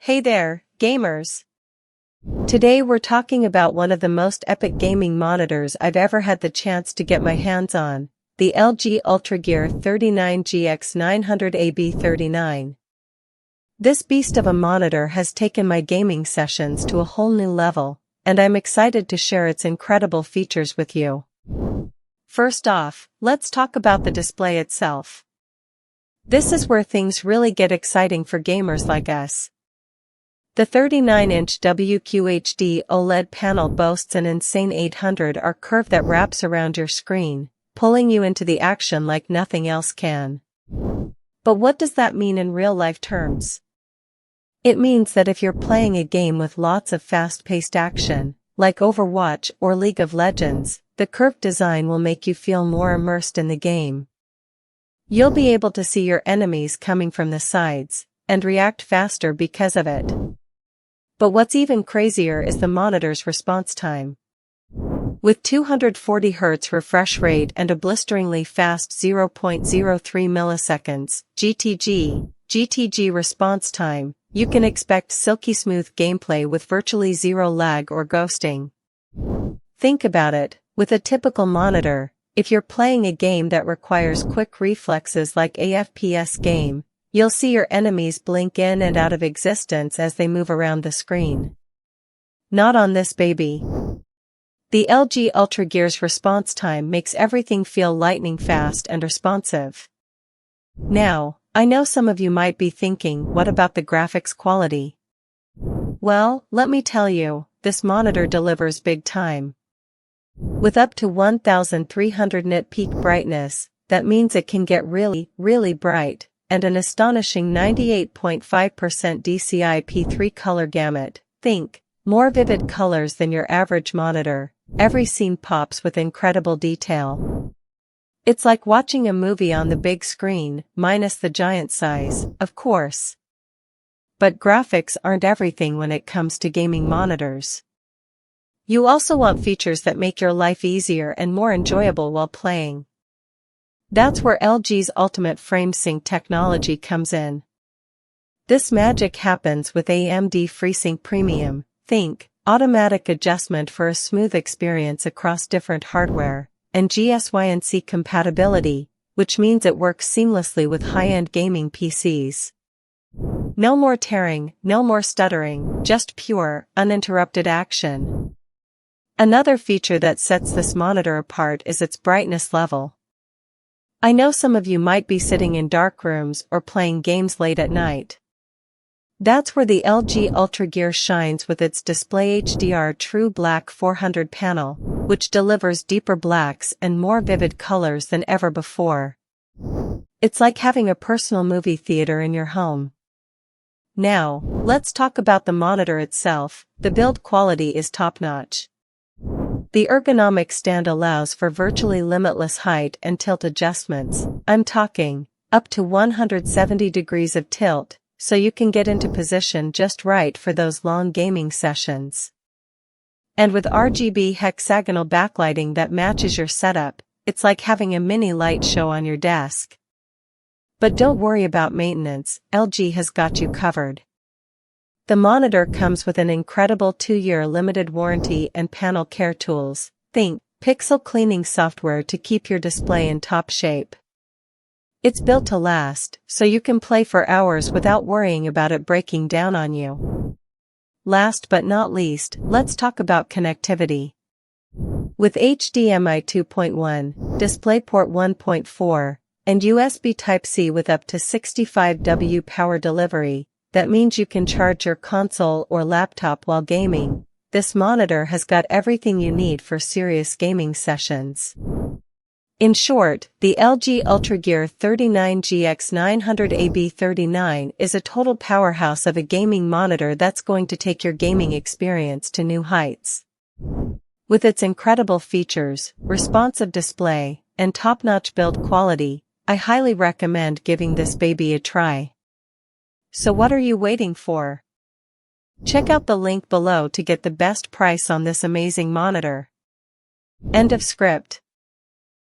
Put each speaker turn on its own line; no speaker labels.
Hey there, gamers! Today we're talking about one of the most epic gaming monitors I've ever had the chance to get my hands on, the LG Ultragear 39GX900A-B 39. This beast of a monitor has taken my gaming sessions to a whole new level, and I'm excited to share its incredible features with you. First off, let's talk about the display itself. This is where things really get exciting for gamers like us. The 39-inch WQHD OLED panel boasts an insane 800R curve that wraps around your screen, pulling you into the action like nothing else can. But what does that mean in real-life terms? It means that if you're playing a game with lots of fast-paced action, like Overwatch or League of Legends, the curved design will make you feel more immersed in the game. You'll be able to see your enemies coming from the sides, and react faster because of it. But what's even crazier is the monitor's response time. With 240Hz refresh rate and a blisteringly fast 0.03 milliseconds (GTG) response time, you can expect silky smooth gameplay with virtually zero lag or ghosting. Think about it, with a typical monitor, if you're playing a game that requires quick reflexes like a FPS game, you'll see your enemies blink in and out of existence as they move around the screen. Not on this baby. The LG Ultragear's response time makes everything feel lightning fast and responsive. Now, I know some of you might be thinking, what about the graphics quality? Well, let me tell you, this monitor delivers big time. With up to 1300 nit peak brightness, that means it can get really, really bright, and an astonishing 98.5% DCI-P3 color gamut. Think, more vivid colors than your average monitor. Every scene pops with incredible detail. It's like watching a movie on the big screen, minus the giant size, of course. But graphics aren't everything when it comes to gaming monitors. You also want features that make your life easier and more enjoyable while playing. That's where LG's ultimate FreeSync technology comes in. This magic happens with AMD FreeSync Premium. Think, automatic adjustment for a smooth experience across different hardware, and GSYNC compatibility, which means it works seamlessly with high-end gaming PCs. No more tearing, no more stuttering, just pure, uninterrupted action. Another feature that sets this monitor apart is its brightness level. I know some of you might be sitting in dark rooms or playing games late at night. That's where the LG Ultragear shines with its display HDR True Black 400 panel, which delivers deeper blacks and more vivid colors than ever before. It's like having a personal movie theater in your home. Now, let's talk about the monitor itself. The build quality is top-notch. The ergonomic stand allows for virtually limitless height and tilt adjustments. I'm talking up to 170 degrees of tilt, so you can get into position just right for those long gaming sessions. And with RGB hexagonal backlighting that matches your setup, it's like having a mini light show on your desk. But don't worry about maintenance, LG has got you covered. The monitor comes with an incredible 2-year limited warranty and panel care tools. Think, pixel cleaning software to keep your display in top shape. It's built to last, so you can play for hours without worrying about it breaking down on you. Last but not least, let's talk about connectivity. With HDMI 2.1, DisplayPort 1.4, and USB Type-C with up to 65W power delivery, that means you can charge your console or laptop while gaming. This monitor has got everything you need for serious gaming sessions. In short, the LG Ultragear 39GX900A-B 39 is a total powerhouse of a gaming monitor that's going to take your gaming experience to new heights. With its incredible features, responsive display, and top-notch build quality, I highly recommend giving this baby a try. So what are you waiting for? Check out the link below to get the best price on this amazing monitor. End of script.